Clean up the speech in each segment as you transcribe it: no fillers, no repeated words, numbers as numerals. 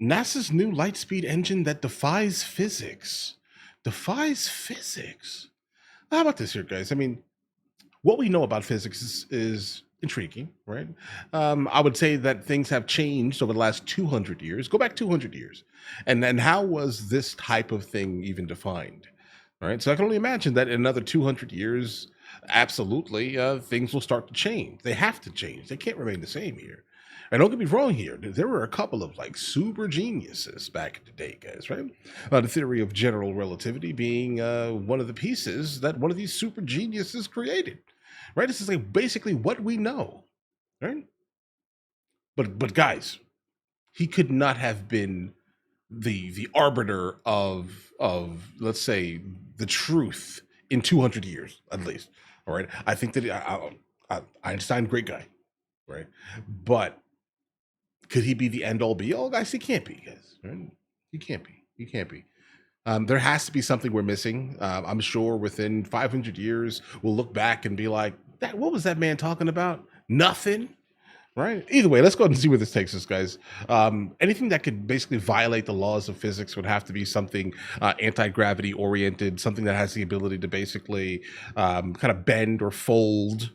NASA's new lightspeed engine that defies physics. Defies physics. How about this here, guys? I mean, what we know about physics is intriguing, right? I would say that things have changed over the last 200 years. Go back 200 years. And then how was this type of thing even defined? All right. So I can only imagine that in another 200 years, absolutely, things will start to change. They have to change. They can't remain the same here. And don't get me wrong here. There were a couple of like super geniuses back in the day, guys, right? The theory of general relativity being one of the pieces that one of these super geniuses created, right? This is like basically what we know, right? But guys, he could not have been the arbiter of let's say the truth in 200 years at least. All right, I think that Einstein, great guy, right? But could he be the end all be all, guys? He can't be, guys. Right? He can't be. He can't be. There has to be something we're missing. I'm sure within 500 years we'll look back and be like, "That what was that man talking about? Nothing." Right. Either way, let's go ahead and see where this takes us, guys. Anything that could basically violate the laws of physics would have to be something anti-gravity oriented, something that has the ability to basically kind of bend or fold.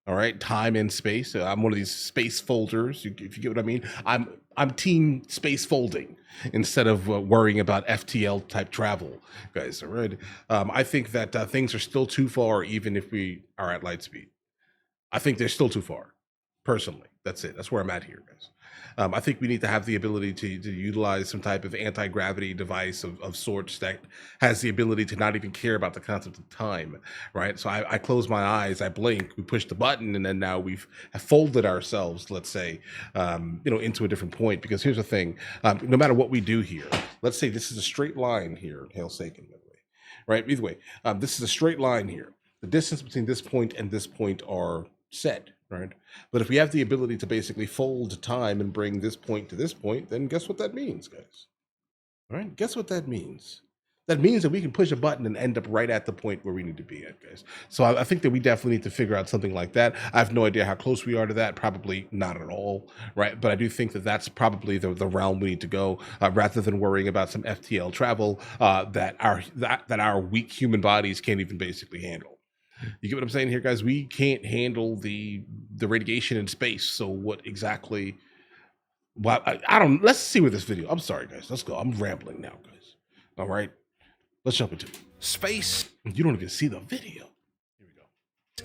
All right, time and space. I'm one of these space folders. If you get what I mean, I'm team space folding instead of worrying about FTL type travel, guys. All right. I think that things are still too far, even if we are at light speed. I think they're still too far. Personally, that's it. That's where I'm at here, guys. I think we need to have the ability to utilize some type of anti-gravity device of sorts that has the ability to not even care about the concept of time, right? So I close my eyes, I blink, we push the button, and then now we've have folded ourselves, let's say, into a different point. Because here's the thing: no matter what we do here, let's say this is a straight line here, Hail Sagan, by the way, right? Either way, this is a straight line here. The distance between this point and this point are set, right? But if we have the ability to basically fold time and bring this point to this point, then guess what that means, guys? All right? Guess what that means? That means that we can push a button and end up right at the point where we need to be at, guys. So I think that we definitely need to figure out something like that. I have no idea how close we are to that. Probably not at all, right? But I do think that that's probably the realm we need to go, rather than worrying about some FTL travel that our weak human bodies can't even basically handle. You get what I'm saying here, guys? We can't handle the radiation in space. So what exactly? Well, I don't. Let's see with this video. I'm sorry, guys. Let's go. I'm rambling now, guys. All right, let's jump into it. Space You don't even see the video. Here we go.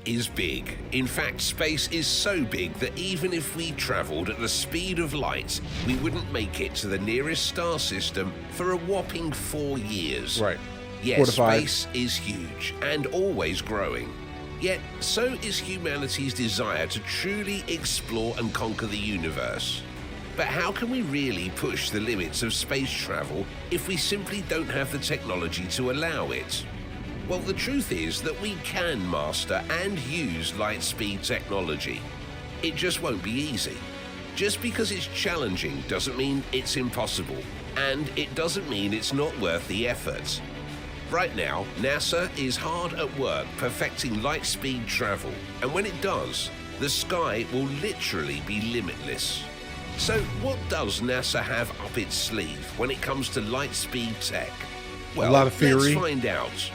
is big. In fact, space is so big that even if we traveled at the speed of light, we wouldn't make it to the nearest star system for a whopping 4 years. Right. 4 Yes, to 5. space is huge and always growing. Yet, so is humanity's desire to truly explore and conquer the universe. But how can we really push the limits of space travel if we simply don't have the technology to allow it? Well, the truth is that we can master and use light speed technology. It just won't be easy. Just because it's challenging doesn't mean it's impossible, and it doesn't mean it's not worth the effort. Right now, NASA is hard at work perfecting light speed travel, and when it does, the sky will literally be limitless. So what does NASA have up its sleeve when it comes to light speed tech? Well, lot of theory. let's find out.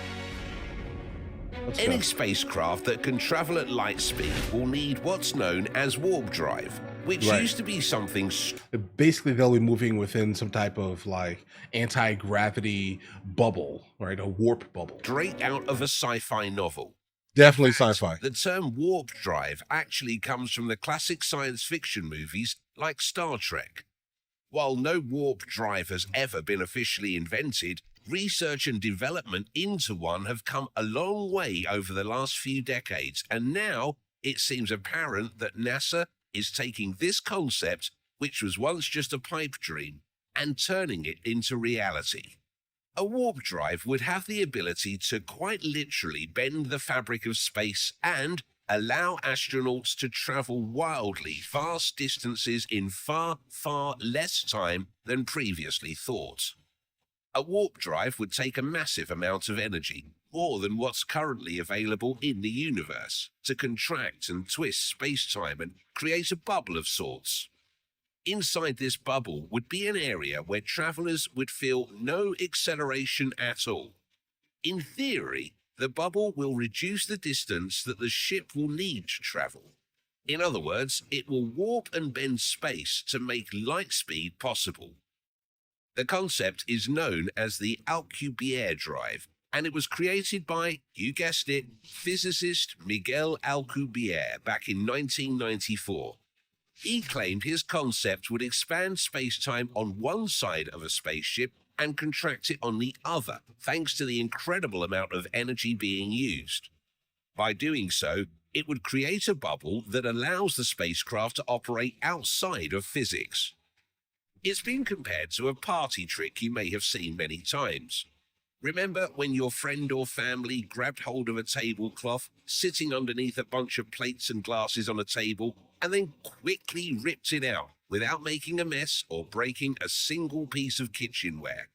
Let's Any go. spacecraft that can travel at light speed will need what's known as warp drive, which Right. used to be something Basically, they'll be moving within some type of like anti-gravity bubble, right? A warp bubble. straight out of a sci-fi novel. Definitely sci-fi. The term warp drive actually comes from the classic science fiction movies like Star Trek. While no warp drive has ever been officially invented, research and development into one have come a long way over the last few decades, and now it seems apparent that NASA is taking this concept, which was once just a pipe dream, and turning it into reality. A warp drive would have the ability to quite literally bend the fabric of space and allow astronauts to travel wildly vast distances in far, far less time than previously thought. A warp drive would take a massive amount of energy, more than what's currently available in the universe, to contract and twist space-time and create a bubble of sorts. Inside this bubble would be an area where travelers would feel no acceleration at all. In theory, the bubble will reduce the distance that the ship will need to travel. In other words, it will warp and bend space to make light speed possible. The concept is known as the Alcubierre Drive, and it was created by, you guessed it, physicist Miguel Alcubierre back in 1994. He claimed his concept would expand space-time on one side of a spaceship and contract it on the other, thanks to the incredible amount of energy being used. By doing so, it would create a bubble that allows the spacecraft to operate outside of physics. It's been compared to a party trick you may have seen many times. Remember when your friend or family grabbed hold of a tablecloth, sitting underneath a bunch of plates and glasses on a table, and then quickly ripped it out without making a mess or breaking a single piece of kitchenware?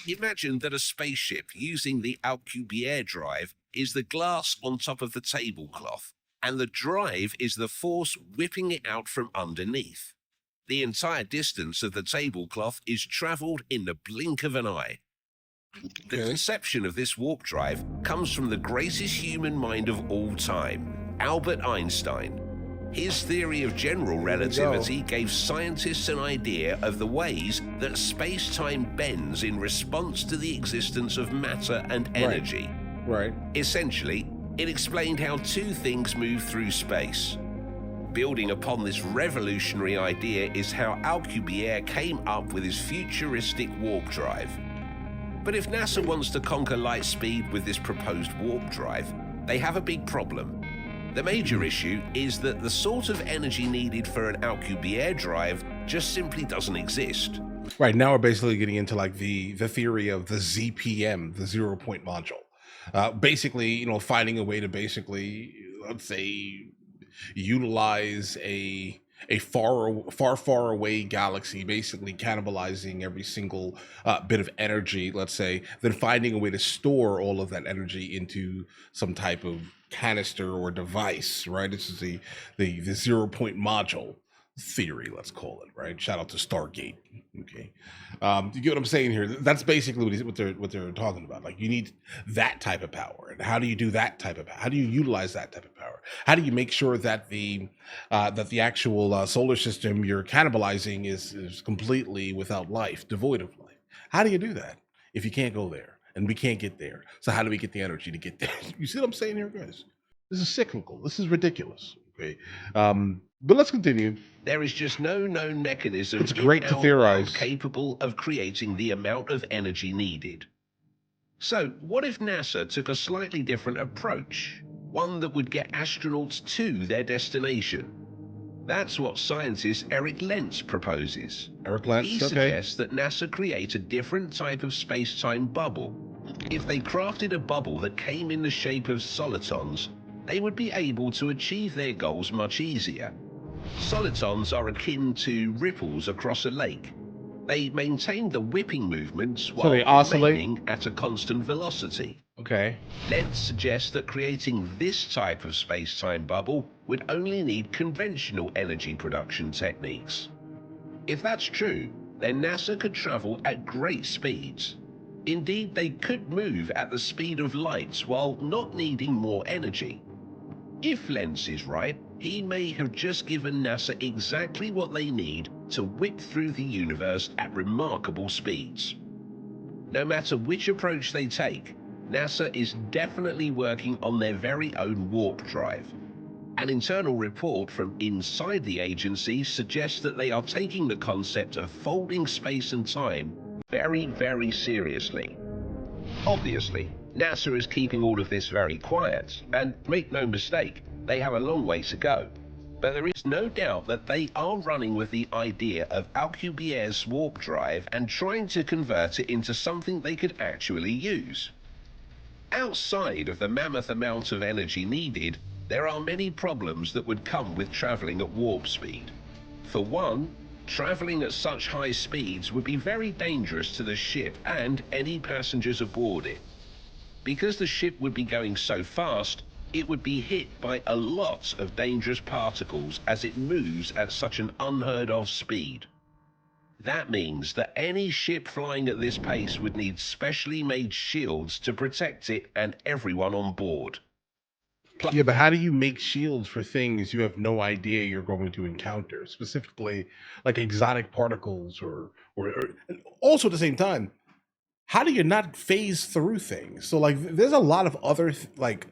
Imagine that a spaceship using the Alcubierre Drive is the glass on top of the tablecloth, and the drive is the force whipping it out from underneath. The entire distance of the tablecloth is travelled in the blink of an eye. The conception of this warp drive comes from the greatest human mind of all time, Albert Einstein. His theory of general relativity gave scientists an idea of the ways that space-time bends in response to the existence of matter and energy. Right. Essentially, it explained how two things move through space. Building upon this revolutionary idea is how Alcubierre came up with his futuristic warp drive. But if NASA wants to conquer light speed with this proposed warp drive, they have a big problem. The major issue is that the sort of energy needed for an Alcubierre drive just simply doesn't exist. Right, now we're basically getting into like the theory of the ZPM, the 0-point module. Basically, finding a way to basically, let's say, utilize a far away galaxy, basically cannibalizing every single bit of energy, let's say, then finding a way to store all of that energy into some type of canister or device, right? This is the 0-point module theory, let's call it, right? Shout out to Stargate. Okay, you get what I'm saying here? That's basically what they're talking about. Like, you need that type of power, and how do you do that type of power? How do you utilize that type of power? How do you make sure that the actual solar system you're cannibalizing is completely without life, devoid of life? How do you do that if you can't go there and we can't get there? So how do we get the energy to get there? You see what I'm saying here, guys? This is cyclical. This is ridiculous. Okay, but let's continue. There is just no known mechanism It's great to theorize capable of creating the amount of energy needed. So what if NASA took a slightly different approach? One that would get astronauts to their destination. That's what scientist Eric Lentz proposes. Eric Lentz, he suggests that NASA create a different type of space-time bubble. If they crafted a bubble that came in the shape of solitons, they would be able to achieve their goals much easier. Solitons are akin to ripples across a lake. They maintain the whipping movements while they oscillate remaining at a constant velocity. Okay. Let's suggest that creating this type of space-time bubble would only need conventional energy production techniques. If that's true, then NASA could travel at great speeds. Indeed, they could move at the speed of light while not needing more energy. If Lentz is right, he may have just given NASA exactly what they need to whip through the universe at remarkable speeds. No matter which approach they take, NASA is definitely working on their very own warp drive. An internal report from inside the agency suggests that they are taking the concept of folding space and time very, very seriously. Obviously, NASA is keeping all of this very quiet, and make no mistake, they have a long way to go. But there is no doubt that they are running with the idea of Alcubierre's warp drive and trying to convert it into something they could actually use. Outside of the mammoth amount of energy needed, there are many problems that would come with traveling at warp speed. For one, traveling at such high speeds would be very dangerous to the ship and any passengers aboard it. Because the ship would be going so fast, it would be hit by a lot of dangerous particles as it moves at such an unheard of speed. That means that any ship flying at this pace would need specially made shields to protect it and everyone on board. Yeah, but how do you make shields for things you have no idea you're going to encounter, specifically like exotic particles or and also at the same time, how do you not phase through things? So like there's a lot of like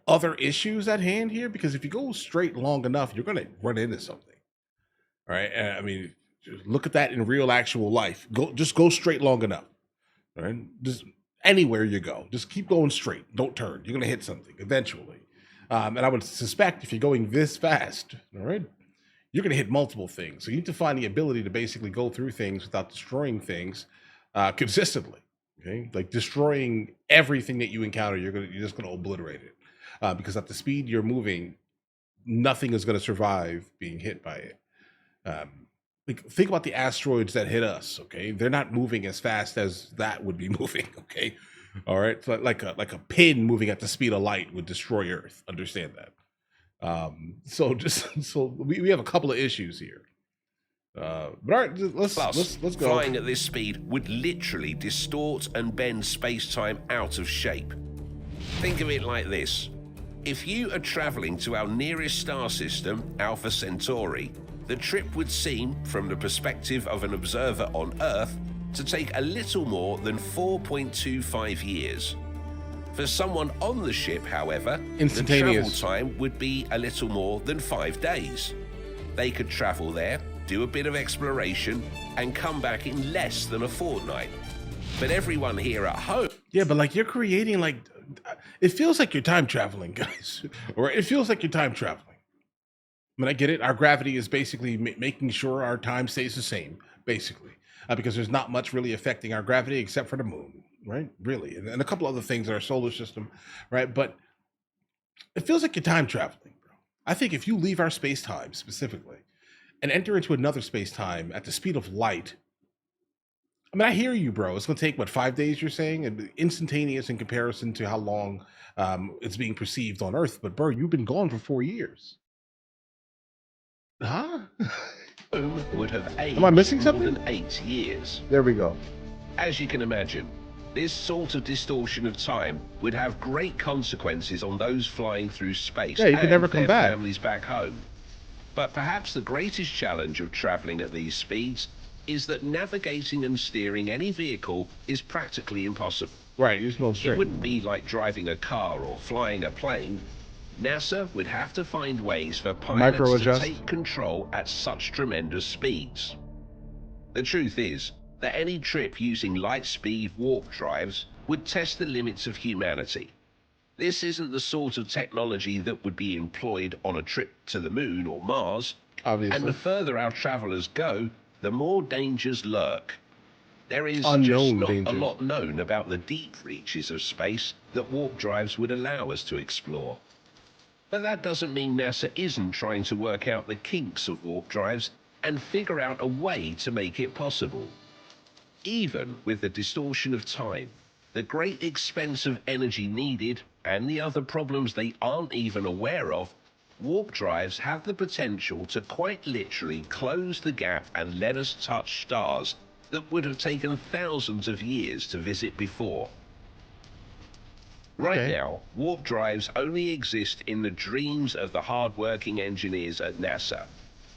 other issues at hand here because if you go straight long enough, you're going to run into something. All right? I mean, just look at that in real actual life. Just go straight long enough. All right? Just anywhere you go, just keep going straight. Don't turn. You're going to hit something eventually. And I would suspect if you're going this fast, all right, you're going to hit multiple things. So you need to find the ability to basically go through things without destroying things consistently. Okay, like destroying everything that you encounter, you're just going to obliterate it because at the speed you're moving, nothing is going to survive being hit by it. Like think about the asteroids that hit us. Okay, they're not moving as fast as that would be moving. Okay, all right, so like a pin moving at the speed of light would destroy Earth. Understand that. So just so we have a couple of issues here. But all right, let's go. Flying at this speed would literally distort and bend space-time out of shape. Think of it like this. If you are traveling to our nearest star system, Alpha Centauri, the trip would seem, from the perspective of an observer on Earth, to take a little more than 4.25 years. For someone on the ship, however, the travel time would be a little more than 5 days. They could travel there, do a bit of exploration, and come back in less than a fortnight. But everyone here at home... Yeah, but like you're creating like... It feels like you're time traveling, guys. Or it feels like you're time traveling. I mean, I get it. Our gravity is basically making sure our time stays the same, basically. Because there's not much really affecting our gravity except for the moon, right? Really. And a couple other things in our solar system, right? But it feels like you're time traveling, bro. I think if you leave our space-time specifically and enter into another space-time at the speed of light, I mean, I hear you, bro. It's going to take, what, 5 days, you're saying? And instantaneous in comparison to how long it's being perceived on Earth. But, bro, you've been gone for 4 years. Huh? Would have aged Am I missing something? more than 8 years. There we go. As you can imagine, this sort of distortion of time would have great consequences on those flying through space Yeah, you can never and come their back. families back home. But perhaps the greatest challenge of traveling at these speeds is that navigating and steering any vehicle is practically impossible. Right, you're going It straight. wouldn't be like driving a car or flying a plane. NASA would have to find ways for pilots to Micro-adjust. take control at such tremendous speeds. The truth is that any trip using light-speed warp drives would test the limits of humanity. This isn't the sort of technology that would be employed on a trip to the moon or Mars. Obviously. And the further our travelers go, the more dangers lurk. There is Unknown just not dangers. a lot known about the deep reaches of space that warp drives would allow us to explore. But that doesn't mean NASA isn't trying to work out the kinks of warp drives and figure out a way to make it possible. Even with the distortion of time, the great expense of energy needed, and the other problems they aren't even aware of, warp drives have the potential to quite literally close the gap and let us touch stars that would have taken thousands of years to visit before. Right now, warp drives only exist in the dreams of the hard-working engineers at NASA.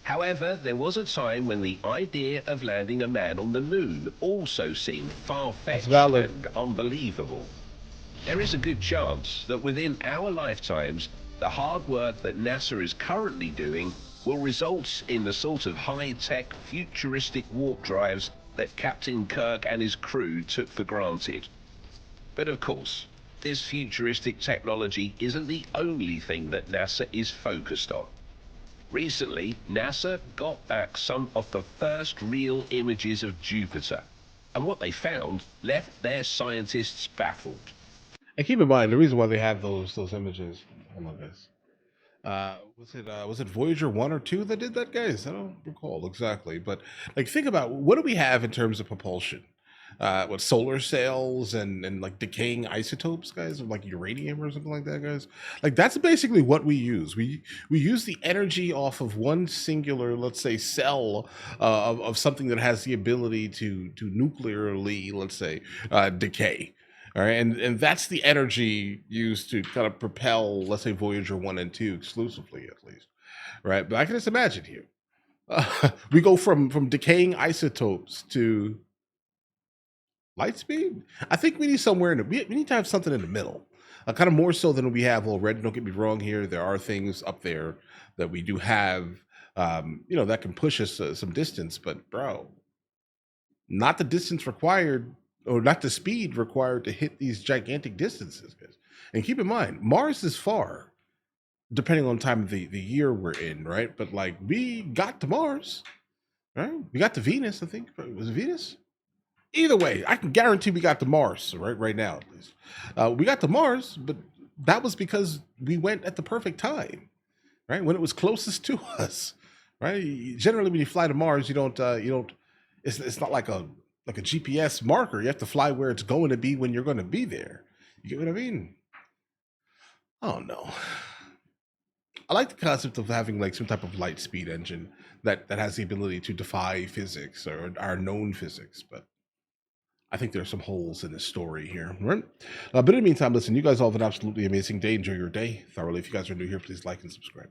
However, there was a time when the idea of landing a man on the moon also seemed far-fetched and unbelievable. There is a good chance that within our lifetimes, the hard work that NASA is currently doing will result in the sort of high-tech, futuristic warp drives that Captain Kirk and his crew took for granted. But of course, this futuristic technology isn't the only thing that NASA is focused on. Recently, NASA got back some of the first real images of Jupiter, and what they found left their scientists baffled. And keep in mind the reason why they have those images. Hold on, guys. Was it Voyager 1 or 2 that did that, guys? I don't recall exactly, but like think about what do we have in terms of propulsion with solar cells and like decaying isotopes, guys, of like uranium or something like that, guys. Like that's basically what we use. We use the energy off of one singular, let's say, cell of something that has the ability to nuclearly, let's say, decay. All right, and that's the energy used to kind of propel, let's say, Voyager 1 and 2 exclusively, at least, right? But I can just imagine here. We go from decaying isotopes to light speed. I think we need somewhere in the we need to have something in the middle, kind of more so than we have already. Don't get me wrong here. There are things up there that we do have, that can push us some distance. But bro, not the distance required, or not the speed required to hit these gigantic distances, guys. And keep in mind, Mars is far, depending on time of the year we're in, right? But like we got to Mars, right? We got to Venus, I think. Was it Venus? Either way, I can guarantee we got to Mars, right now at least. We got to Mars, but that was because we went at the perfect time, right? When it was closest to us, right? Generally, when you fly to Mars, you don't. It's not like a GPS marker. You have to fly where it's going to be when you're going to be there. You get what I mean? Oh no. I like the concept of having like some type of light speed engine that has the ability to defy physics or our known physics, but I think there's some holes in this story here. Right? But in the meantime, listen, you guys all have an absolutely amazing day. Enjoy your day thoroughly. If you guys are new here, please like and subscribe.